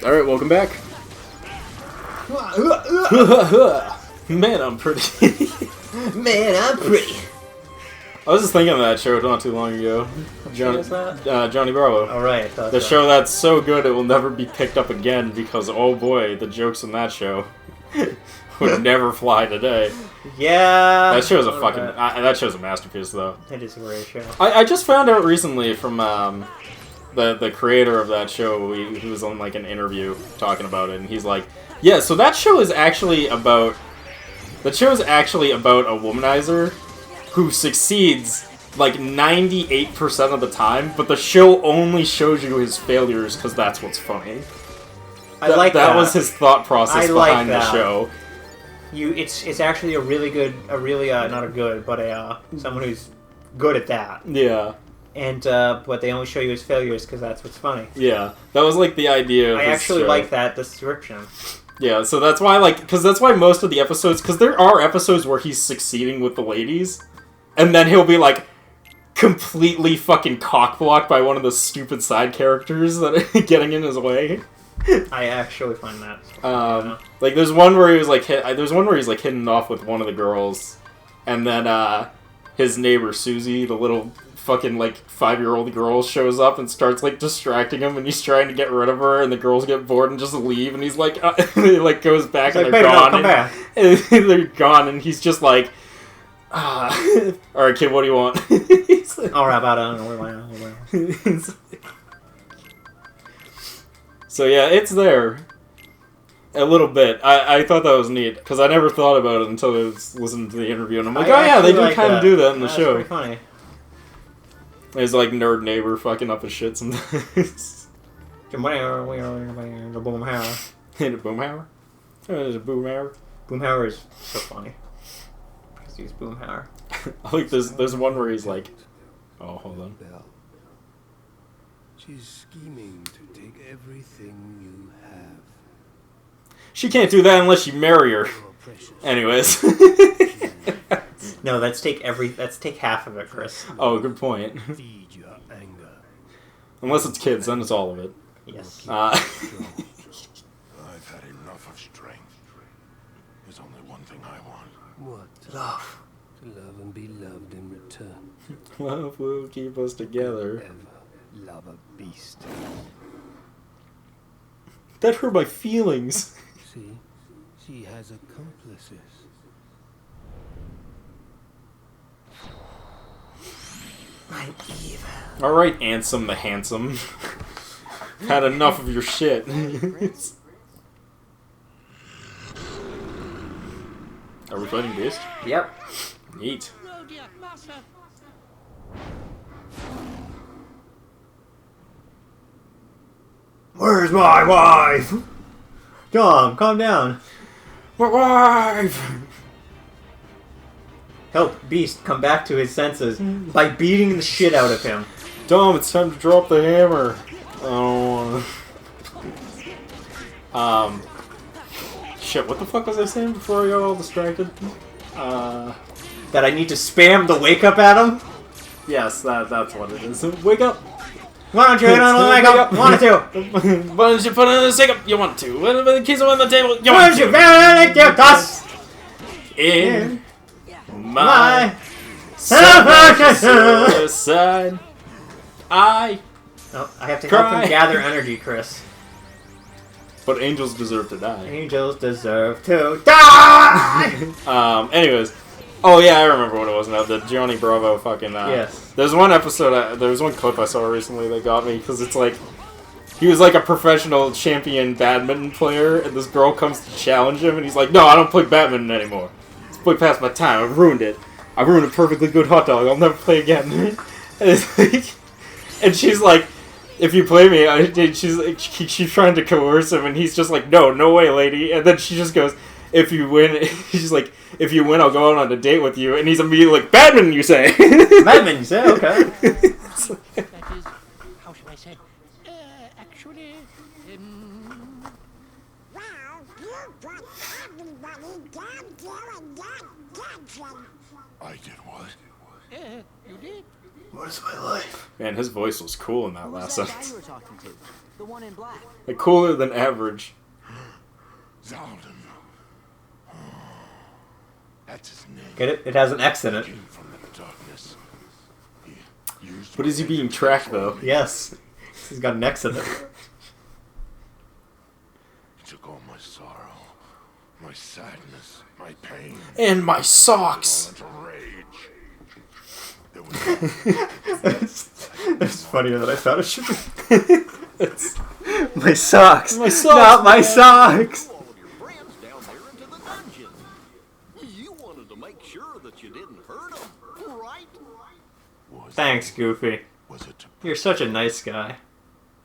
Alright, welcome back. Man, I'm pretty. Man, I'm pretty. I was just thinking of that show not too long ago. Johnny Bravo. All right. The show that's so good it will never be picked up again because, oh boy, the jokes in that show would never fly today. Yeah. That show's a fucking... that show's a masterpiece, though. It is a great show. I just found out recently from the creator of that show, he was on like an interview talking about it, and he's like, yeah, so that show is actually about... The show is actually about a womanizer who succeeds like 98% of the time, but the show only shows you his failures because that's what's funny. That was his thought process behind the show. It's actually a really good, not a good, but someone who's good at that. Yeah. And but they only show you his failures because that's what's funny. Yeah, that was like the idea. I actually like that description. Yeah, so that's why because that's why most of the episodes, because there are episodes where he's succeeding with the ladies, and then he'll be like completely fucking cockblocked by one of the stupid side characters that are getting in his way. I actually find that. Like there's one where he was like there's one where he's like hitting off with one of the girls, and then his neighbor Susie, the little fucking like 5-year-old girl, shows up and starts like distracting him, and he's trying to get rid of her, and the girls get bored and just leave, and he's like he like goes back and they're gone. Come back. And they're gone, and he's just like, alright kid, what do you want? Like, all right, about it. So yeah, it's there. A little bit. I thought that was neat, because I never thought about it until I was listening to the interview, and I'm like, oh yeah, they do kind of do that in the show. That's pretty funny. His like nerd neighbor fucking up his shit sometimes. Boomhauer. Hit a Boomhauer? There's a Boomhauer. Boomhauer is so funny. Because he's Boomhauer. I like there's one where he's like, oh, hold on. Belle. She's scheming to take everything you have. She can't do that unless you marry her. Anyways. No, let's take half of it, Chris. Oh, good point. Feed your anger. Unless it's kids, then it's all of it. Yes. I've had enough of strength. There's only one thing I want. What? Love. To love and be loved in return. Love will keep us together. Ever love a beast. That hurt my feelings. See? She has accomplices. My evil. Alright, Ansem the Handsome. Had enough of your shit. Are we fighting Beast? Yep. Neat. Where's my wife? Dom, calm down. My wife! Help Beast come back to his senses by beating the shit out of him. Dom, it's time to drop the hammer. Oh. Shit, what the fuck was I saying before I got all distracted? That I need to spam the wake up at him? Yes, that's what it is. Wake up! Why don't you hit on the wake up? Wanted to. Why don't you put on the wake up? You want to. When the keys are on the table, you Why want don't you to. get us In my my suicide, I Oh, I have to help Cry. him gather energy, Chris. But angels deserve to die. Angels deserve to die! Anyways. Oh yeah, I remember what it was now. The Johnny Bravo fucking... Yes. There's one episode, there's one clip I saw recently that got me, because it's like... He was like a professional champion badminton player, and this girl comes to challenge him, and he's like, no, I don't play badminton anymore. It's way past my time, I've ruined it. I ruined a perfectly good hot dog, I'll never play again. And it's like... And she's like... If you play me, she's trying to coerce him, and he's just like, no way, lady. And then she just goes, if you win, she's like, if you win, I'll go out on a date with you. And he's immediately like, badminton, you say? Badminton, you say? Okay. That is, how should I say? Actually, Well, you put everybody down there in that dungeon. I did what? you did. What is my life? Man, his voice was cool in that Who was last that guy sentence. you were talking to? The one in black. Like, cooler than average. Zaldin. That's his name. Get it? It has an X in it. Came from the darkness. He used But is he my being name to tracked, control though? me. Yes. He's got an X in it. He took all my sorrow, my sadness, my pain. And my socks! All into rage. There was It's funnier than I thought it should be. My socks. My socks, Not my man. socks. All of your friends down there into the dungeon. You wanted to make sure that you didn't hurt them, right? was Thanks, Goofy. Was it to You're such a nice guy.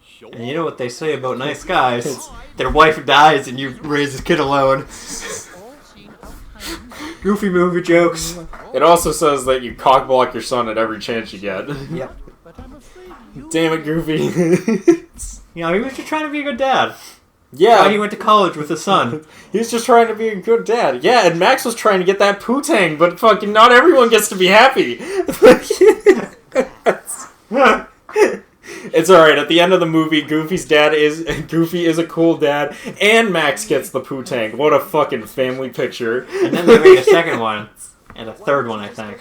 Sure. And you know what they say about nice guys? Their wife dies and you raise this kid alone. All seen how kind Goofy movie jokes. It also says that you cockblock your son at every chance you get. Yep. but I'm afraid you Damn it, Goofy. You know, he was just trying to be a good dad. Yeah, Why he went to college with his son. he was just trying to be a good dad. Yeah, and Max was trying to get that Poo-Tang, but fucking not everyone gets to be happy. It's alright, at the end of the movie, Goofy is a cool dad, and Max gets the Poo-Tang. What a fucking family picture. And then they made a second one. And a third one, I think.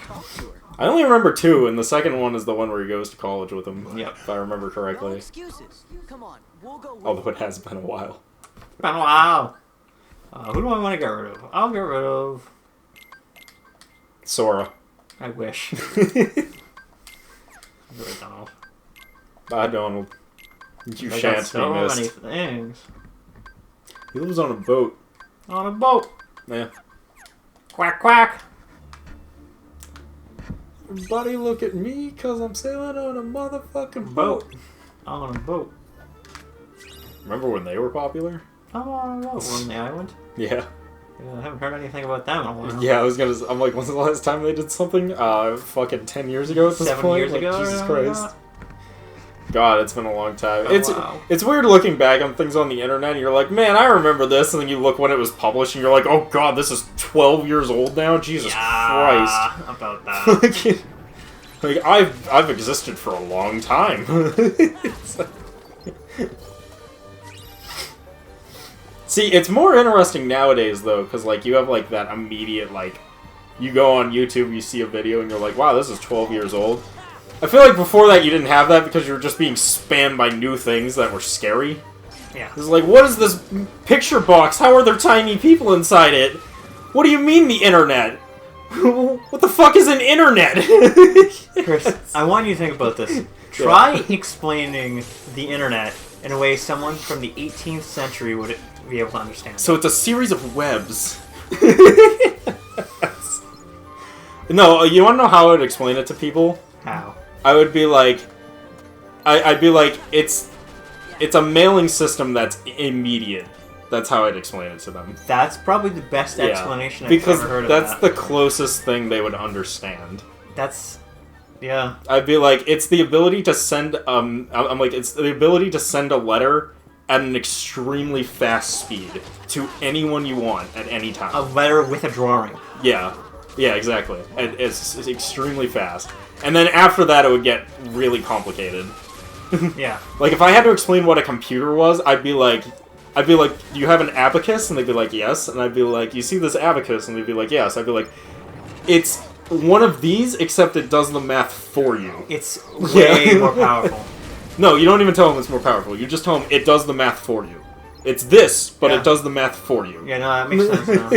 I only remember 2, and the second one is the one where he goes to college with him. Yep. If I remember No correctly. excuses. Come on, we'll go. with Although it. it has been a while. Been a while. Who do I want to get rid of? I'll get rid of... Sora. I wish. I'll get rid of Donald. Bye, Donald. You I got shan't so be missed. many things. He lives on a boat. On a boat. Yeah. Quack, quack. Everybody look at me, cause I'm sailing on a motherfucking boat. Boat. On a boat. Remember when they were popular? I'm on a boat. On the island. Yeah. I haven't heard anything about them in a while. Yeah, I'm like, when's the last time they did something? Fucking 10 years ago at this 7 point? years Like, ago. Jesus or Christ. something God, it's been a long time. Oh, wow. It's weird looking back on things on the internet and you're like, man, I remember this, and then you look when it was published and you're like, oh god, this is 12 years old now? Jesus Christ. Yeah, about that. Like, I've existed for a long time. It's like- See, it's more interesting nowadays, though, because, like, you have, like, that immediate, like, you go on YouTube, you see a video, and you're like, wow, this is 12 years old. I feel like before that you didn't have that because you were just being spammed by new things that were scary. Yeah. It's like, what is this picture box? How are there tiny people inside it? What do you mean the internet? What the fuck is an internet? Chris, I want you to think about this. Try explaining the internet in a way someone from the 18th century would be able to understand. So it's a series of webs. No, you want to know how I would explain it to people? How? I would be like, I'd be like, it's a mailing system that's immediate. That's how I'd explain it to them. That's probably the best Yeah. explanation I've Because ever heard of that's that. the closest thing they would understand. That's... Yeah. I'd be like, it's the ability to send, I'm like, it's the ability to send a letter at an extremely fast speed to anyone you want at any time. A letter with a drawing. Yeah. Yeah, exactly. And it's extremely fast. And then after that, it would get really complicated. Yeah. Like, if I had to explain what a computer was, I'd be like, do you have an abacus? And they'd be like, yes. And I'd be like, you see this abacus? And they'd be like, yes. I'd be like, it's one of these, except it does the math for you. It's way Yeah. more powerful. No, you don't even tell them it's more powerful. You just tell them it does the math for you. It's this, but Yeah. it does the math for you. Yeah, no, that makes sense now.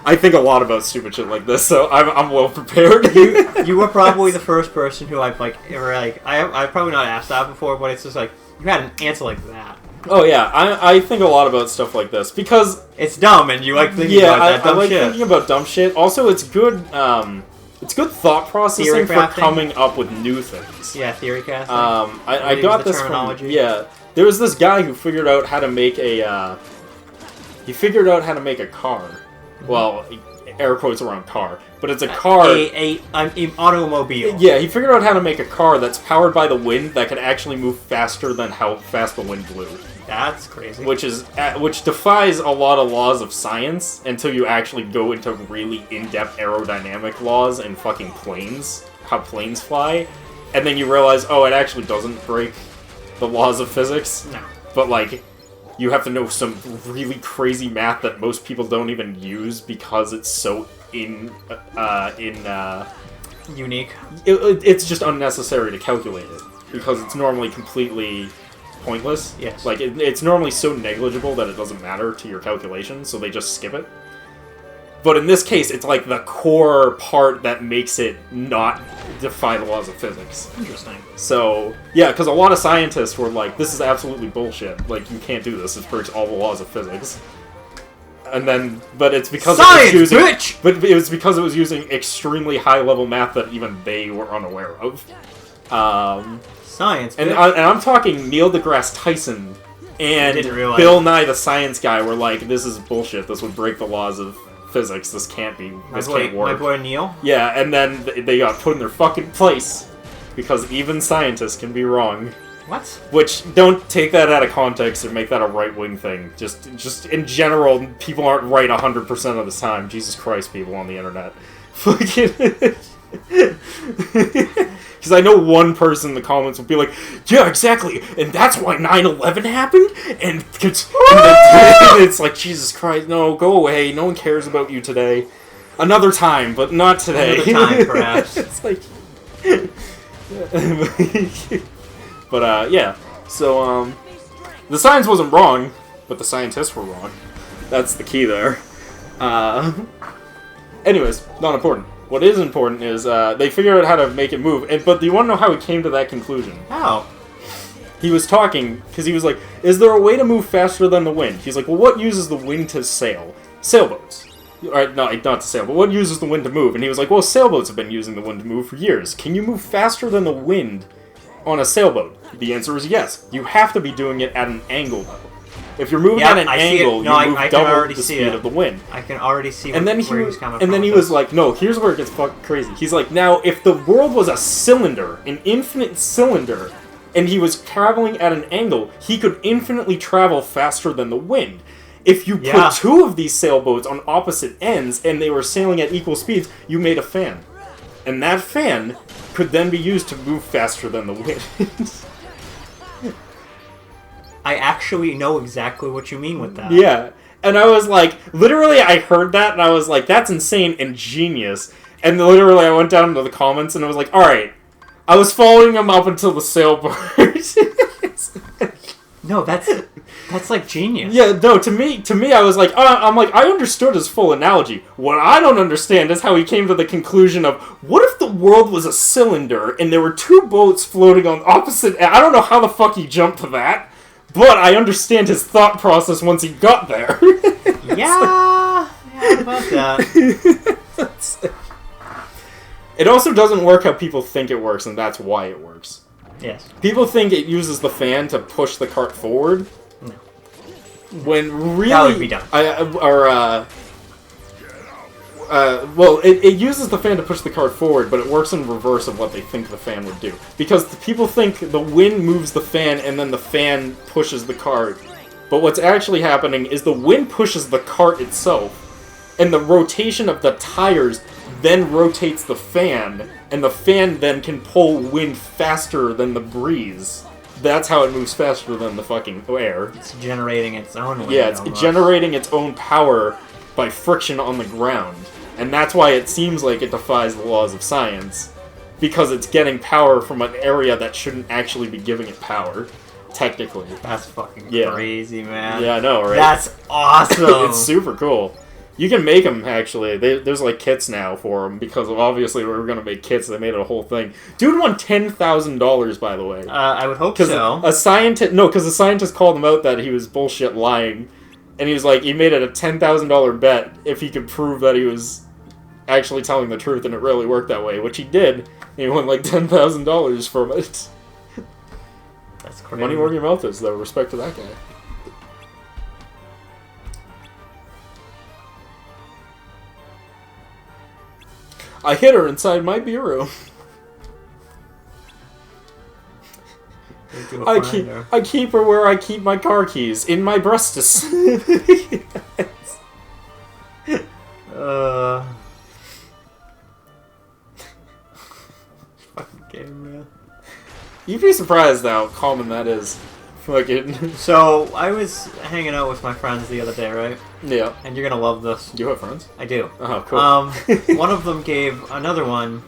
I think a lot about stupid shit like this, so I'm well prepared. You were probably the first person who I've, like, ever, like... I've probably not asked that before, but it's just like, you had an answer like that. Oh yeah, I think a lot about stuff like this because It's dumb, and you like thinking yeah, about that I dumb like shit. thinking about dumb shit. Also, it's good thought processing Theory for crafting. coming up with new things. Yeah, theory casting. I use got the this from terminology. yeah. There was this guy who figured out how to make a car. Mm-hmm. Well, air quotes around car, but it's a car. An automobile. Yeah, he figured out how to make a car that's powered by the wind that can actually move faster than how fast the wind blew. That's crazy. Which defies a lot of laws of science until you actually go into really in-depth aerodynamic laws and fucking planes, how planes fly. and then you realize, oh, it actually doesn't break the laws of physics. No. But, like, you have to know some really crazy math that most people don't even use because it's so Unique. it's just unnecessary to calculate it because it's normally completely pointless. Yes. Like, it's normally so negligible that it doesn't matter to your calculation, so they just skip it. But in this case, it's like the core part that makes it not defy the laws of physics. Interesting. So, yeah, because a lot of scientists were like, this is absolutely bullshit. Like, you can't do this. It breaks all the laws of physics. And then, but it's because Science, it was using, bitch! But it was because it was using extremely high-level math that even they were unaware of. Science, And bitch. I'm talking Neil deGrasse Tyson and didn't realize Bill it. Nye the Science Guy were like, this is bullshit. This would break the laws of physics. This can't be. This can't work. My boy Neil. Yeah, and then they got put in their fucking place because even scientists can be wrong. What? Which, don't take that out of context and make that a right-wing thing. Just in general, people aren't right 100% of the time. Jesus Christ, people on the internet. Because I know one person in the comments will be like, yeah, exactly, and that's why 9/11 happened? And it's like, Jesus Christ, no, go away, no one cares about you today. Another time, but not today. Another time, perhaps. It's like... But, yeah. So, the science wasn't wrong, but the scientists were wrong. That's the key there. Anyways, not important. What is important is, they figured out how to make it move, but do you want to know how he came to that conclusion? How? He was talking, because he was like, is there a way to move faster than the wind? He's like, well, what uses the wind to sail? Sailboats. Alright, no, not to sail, but what uses the wind to move? And he was like, well, sailboats have been using the wind to move for years. Can you move faster than the wind on a sailboat? The answer is yes. You have to be doing it at an angle, though. If you're moving at an angle, you move double the speed of the wind. I can already see And then where he's coming from. and then he was like, no, here's where it gets fucking crazy. He's like, now, if the world was a cylinder, an infinite cylinder, and he was traveling at an angle, he could infinitely travel faster than the wind. If you put two of these sailboats on opposite ends, and they were sailing at equal speeds, you made a fan. And that fan could then be used to move faster than the wind. I actually know exactly what you mean with that. Yeah. And I was like, literally, I heard that, and I was like, that's insane and genius. And literally, I went down into the comments, and I was like, alright. I was following him up until the sailboat. No, that's like genius. Yeah, no, to me, I was like, I understood his full analogy. What I don't understand is how he came to the conclusion of, what if the world was a cylinder, and there were two boats floating on opposite... I don't know how the fuck he jumped to that. But I understand his thought process once he got there. Yeah, about that. It also doesn't work how people think it works, and that's why it works. Yes. People think it uses the fan to push the cart forward. No. When really... That would be dumb. Well, it uses the fan to push the cart forward, but it works in reverse of what they think the fan would do. Because the people think the wind moves the fan, and then the fan pushes the cart. But what's actually happening is the wind pushes the cart itself, and the rotation of the tires then rotates the fan, and the fan then can pull wind faster than the breeze. That's how it moves faster than the fucking air. It's generating its own wind. Yeah, it's almost. generating its own power by friction on the ground. And that's why it seems like it defies the laws of science. Because it's getting power from an area that shouldn't actually be giving it power. Technically. That's fucking Yeah. crazy, man. Yeah, I know, right? That's awesome. It's super cool. You can make them, actually. There's, like, kits now for them. Because obviously we were going to make kits. They made it a whole thing. Dude won $10,000, by the way. I would hope Because so. a scientist called him out that he was bullshit lying. And he was like, he made it a $10,000 bet if he could prove that he was actually telling the truth, and it really worked that way, which he did. And he won like $10,000 from it. That's crazy. Money where your mouth is, though. Respect to that guy. I hid her inside my bureau. I keep her where I keep my car keys, in my breastus. Fucking game, man. You'd be surprised how common that is. Fucking. So, I was hanging out with my friends the other day, right? Yeah. And you're gonna love this. You have friends? I do. Oh, cool. One of them gave another one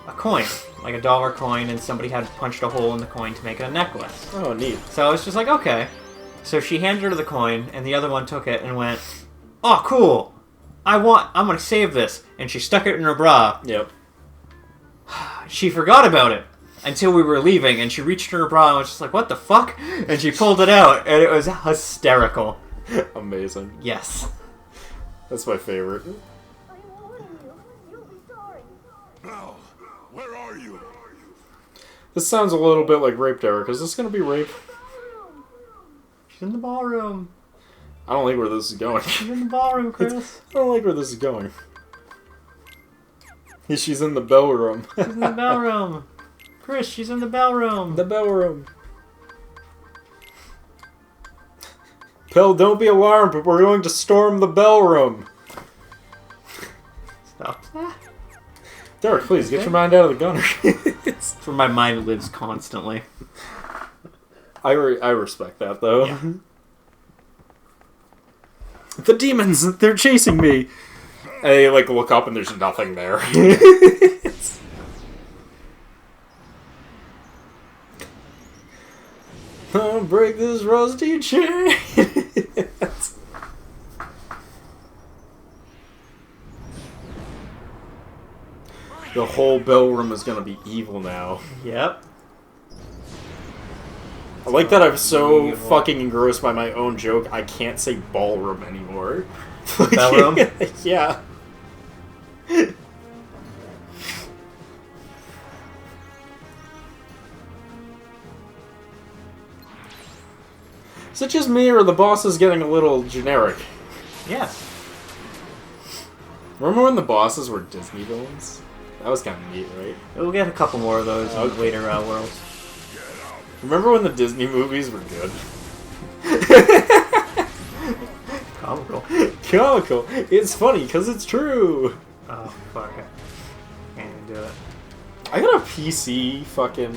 a coin, like a $1 coin, and somebody had punched a hole in the coin to make it a necklace. Oh, neat. So I was just like, okay. So she handed her the coin, and the other one took it and went, "Oh, cool! I'm gonna save this." And she stuck it in her bra. Yep. She forgot about it until we were leaving, and she reached in her bra and was just like, "What the fuck?" And she pulled it out, and it was hysterical. Amazing. Yes. That's my favorite. Now, where are you? This sounds a little bit like Rape Derek. Is this gonna be rape? She's in the ballroom. I don't like where this is going. She's in the ballroom, Chris. I don't like where this is going. She's in the bell room. She's in the ballroom. Chris, she's in the ballroom. The bell room. Pill, don't be alarmed, but we're going to storm the bell room. Stop that. Derek, please, get your mind out of the gunner. For my mind lives constantly. I respect that, though. Yeah. The demons, they're chasing me. And they, like, look up and there's nothing there. I'll break this rusty chain. The whole bell room is gonna be evil now. Yep. I like that I'm so Evil. fucking engrossed by my own joke, I can't say ballroom anymore. Bellroom? Yeah. Is it just me or the boss is getting a little generic? Yes. Remember when the bosses were Disney villains? That was kind of neat, right? We'll get a couple more of those in Okay. later worlds. Remember when the Disney movies were good? Comical. Comical. It's funny because it's true. Oh, fuck it. Can't even do it. I got a PC fucking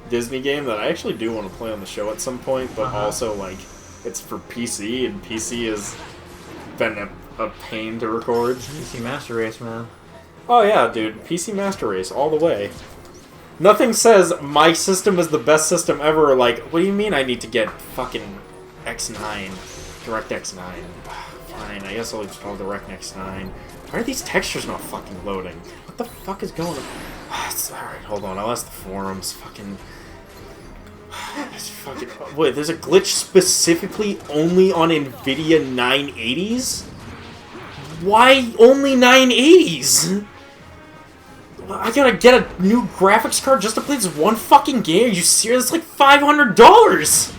Disney game that I actually do want to play on the show at some point, but also, like, it's for PC, and PC has been a pain to record. PC Master Race, man. Oh yeah, dude. PC Master Race, all the way. Nothing says my system is the best system ever, like, what do you mean I need to get fucking X9? DirectX 9. Fine, I guess I'll install DirectX 9. Why are these textures not fucking loading? What the fuck is going on? Alright, hold on, I'll ask the forums. Fucking... Wait, there's a glitch specifically only on NVIDIA 980s? Why only 980s? I gotta get a new graphics card just to play this one fucking game? Are you serious? It's like $500!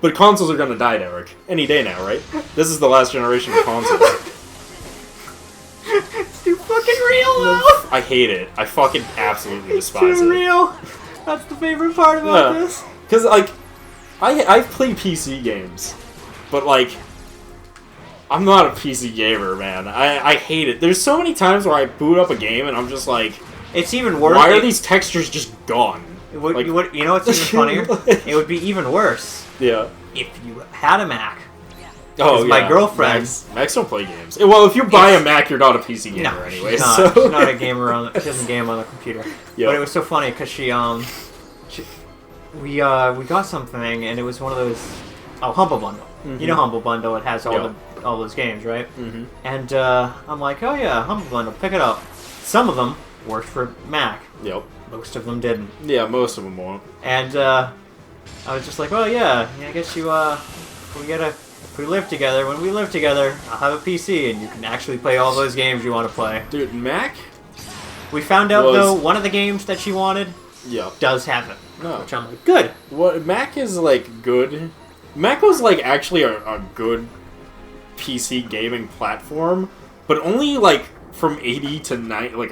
But consoles are gonna die, Derek. Any day now, right? This is the last generation of consoles. It's too fucking real, though! I hate it. I fucking absolutely It's despise too it. real! That's the favorite part about Yeah. this. Because, like, I've played PC games, but, like, I'm not a PC gamer, man. I hate it. There's so many times where I boot up a game and I'm just like, It's even worse. why are these textures just gone? It would, like- you know what's even funnier? It would be even worse Yeah. if you had a Mac. Oh, my girlfriend- Macs don't play games. Well, if you buy a Mac, you're not a PC gamer No, anyway. she's not. So. She's not a gamer she doesn't game on the computer. Yep. But it was so funny because we got something and it was one of those Humble Bundle. You know Humble Bundle. It has all all those games, right? Mm-hmm. And I'm like, oh yeah, Humble Bundle, pick it up. Some of them worked for Mac. Yep. Most of them didn't. Yeah, most of them won't. And I was just like, oh yeah, I guess if we live together, when we live together, I'll have a PC and you can actually play all those games you want to play. Dude, Mac? We found out, though, one of the games that she wanted Yep. does have it. No. Which I'm like, good. What Mac is, like, good. Mac was, like, actually a good PC gaming platform, but only, like, from 80 to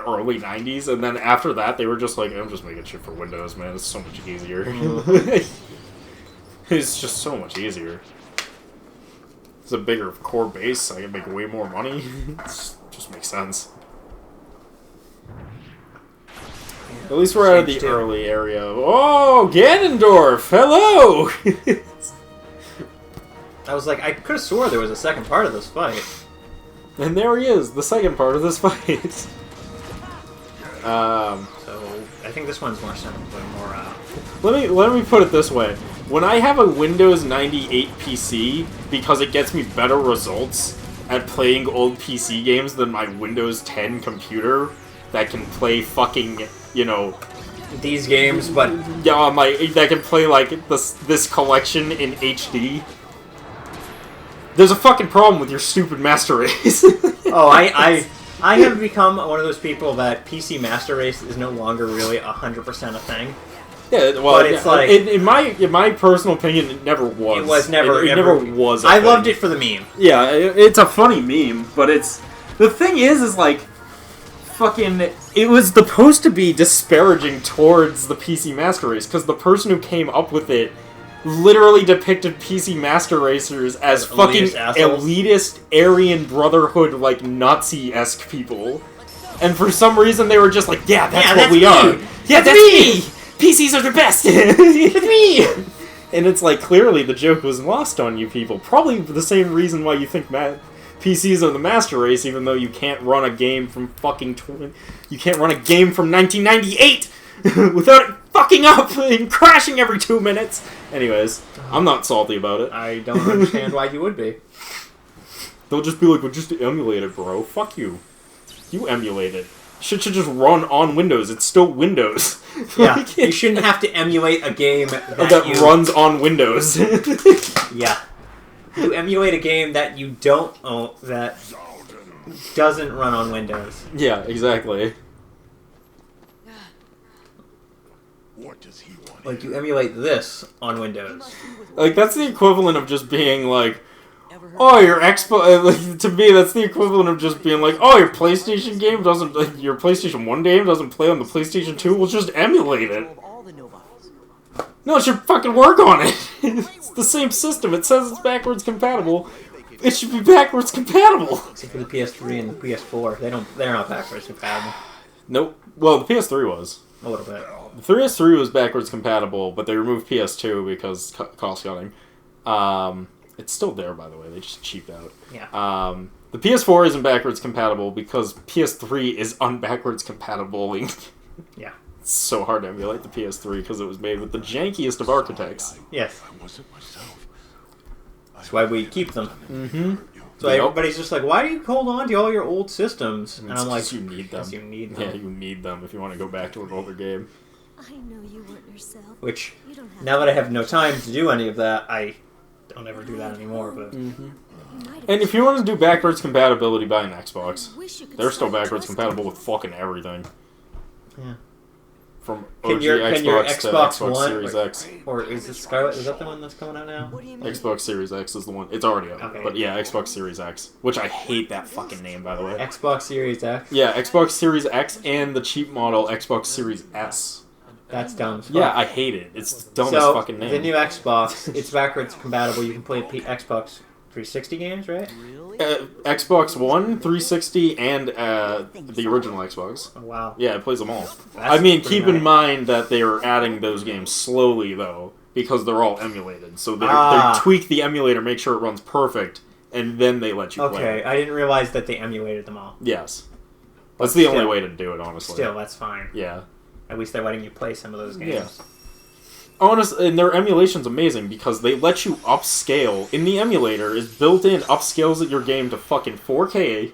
early 90s, and then after that, they were just like, I'm just making shit for Windows, man. It's so much easier. It's just so much easier. It's a bigger core base, I can make way more money. It just makes sense. At least we're out of the Stage two. early area. Oh, Ganondorf! Hello! I was like, I could have swore there was a second part of this fight. And there he is, the second part of this fight. So I think this one's more simple, more. Let me put it this way: when I have a Windows 98 PC, because it gets me better results at playing old PC games than my Windows 10 computer that can play fucking, you know, These games, but yeah, that can play like this collection in HD. There's a fucking problem with your stupid master race. oh, I have become one of those people that PC Master Race is no longer really 100% a thing. Yeah, well, But it's like- in my personal opinion, it never was. It was never. It never was. I loved it for the meme. Yeah, it's a funny meme, but it's the thing is like fucking. It was supposed to be disparaging towards the PC Master Race because the person who came up with it literally depicted PC Master Racers as fucking Elitist assholes. elitist Aryan Brotherhood, like Nazi-esque people. And for some reason, they were just like, "Yeah, that's what that's we me. are. Yeah, that's me. PCs are the best. It's me. And it's like, clearly the joke was lost on you people. Probably the same reason why you think PCs are the master race, even though you can't run a game from fucking... You can't run a game from 1998 without it fucking up and crashing every 2 minutes. Anyways, I'm not salty about it. I don't understand why you would be. They'll just be like, well, just emulate it, bro. Fuck you. You emulate it. Shit should just run on Windows. It's still Windows. Yeah, Like, you shouldn't have to emulate a game that runs on Windows. Yeah. You emulate a game that you don't own, that doesn't run on Windows. Yeah, exactly. What does he want? Like, you emulate this on Windows. Like, that's the equivalent of just being like, oh, your Xbox... Like, to me, that's the equivalent of just being like, oh, your PlayStation game doesn't... Like, your PlayStation 1 game doesn't play on the PlayStation 2? We'll just emulate it. All the Nobiles. No, it should fucking work on it. It's the same system. It says it's backwards compatible. It should be backwards compatible. Except for the PS3 and the PS4. They're not backwards compatible. Nope. Well, the PS3 was. A little bit. The 3S3 was backwards compatible, but they removed PS2 because cost cutting. It's still there, by the way. They just cheaped out. Yeah. The PS4 isn't backwards compatible because PS3 is unbackwards compatible. Yeah. It's so hard to emulate the PS3 because it was made with the jankiest of architects. Yes. I wasn't myself. That's why we keep them. Mm-hmm. So Yep. everybody's just like, why do you hold on to all your old systems? And I'm like, you need them. because you need them. Yeah, you need them if you want to go back to an older game. I know you weren't yourself. Which, You don't have now that I have no time to do any of that, I don't ever do that anymore. But You might have And if you want to do backwards compatibility, buy an Xbox. wish you could They're still start backwards trusting compatible me. with fucking everything. Yeah. From Can OG your Xbox to Xbox Xbox One- Series X. Or is this Scarlet? Is that the one that's coming out now? What do you mean? Xbox Series X is the one. It's already out. Okay. But yeah, Xbox Series X. Which I hate that fucking name, by the way. Xbox Series X? Yeah, Xbox Series X and the cheap model Xbox Series S. That's dumb as fuck. Yeah, I hate it. It's the dumbest So, fucking name. the new Xbox, it's backwards compatible. You can play Xbox 360 games, right? Really? Xbox One, 360, and the original Xbox. Oh, wow. Yeah, it plays them all. That's I mean, pretty keep in nice. mind that they are adding those games slowly, though, because they're all emulated. So they Ah. tweak the emulator, make sure it runs perfect, and then they let you play Okay, it. I didn't realize that they emulated them all. Yes. But That's the only still- way to do it, honestly. Still, that's fine. Yeah. At least they're letting you play some of those games. Yeah. And their emulation's amazing because they let you upscale. In the emulator is built in upscales your game to fucking 4K,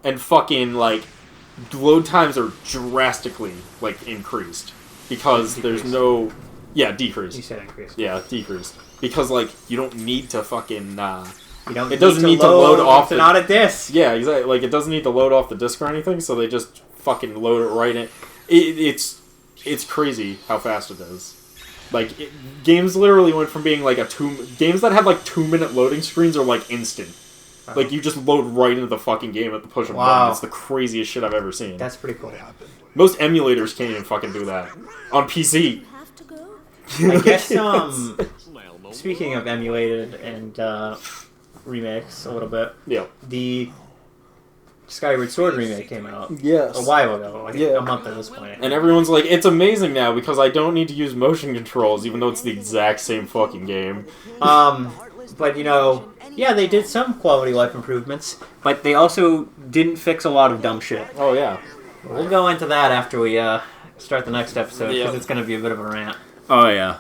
and fucking, like, load times are drastically, like, increased. Because there's Decreased. no... Yeah, You decreased. said increase. Yeah, decreased. Because, like, you don't need to fucking, You don't It doesn't need to load load off It's the- not a disc. Yeah, exactly. Like, it doesn't need to load off the disc or anything, so they just fucking load it right in. It's crazy how fast it is. Like, games literally went from being like games that had like 2-minute loading screens are like instant. Like, you just load right into the fucking game at the push of a Wow. button. It's the craziest shit I've ever seen. That's pretty cool. Most emulators can't even fucking do that. On PC. You have to go. I guess, Now, no speaking of emulated and remakes a little bit, Yeah. the Skyward Sword remake came out Yes. a while ago, like Yeah. a month at this point. And everyone's like, it's amazing now because I don't need to use motion controls, even though it's the exact same fucking game. But you know, yeah, they did some quality life improvements, but they also didn't fix a lot of dumb shit. Oh, yeah. We'll go into that after we start the next episode, because Yeah. it's going to be a bit of a rant. Oh, yeah.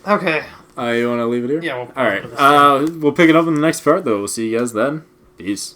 Okay. You want to leave it here? Yeah, we'll Alright. We'll pick it up in the next part, though. We'll see you guys then. Peace.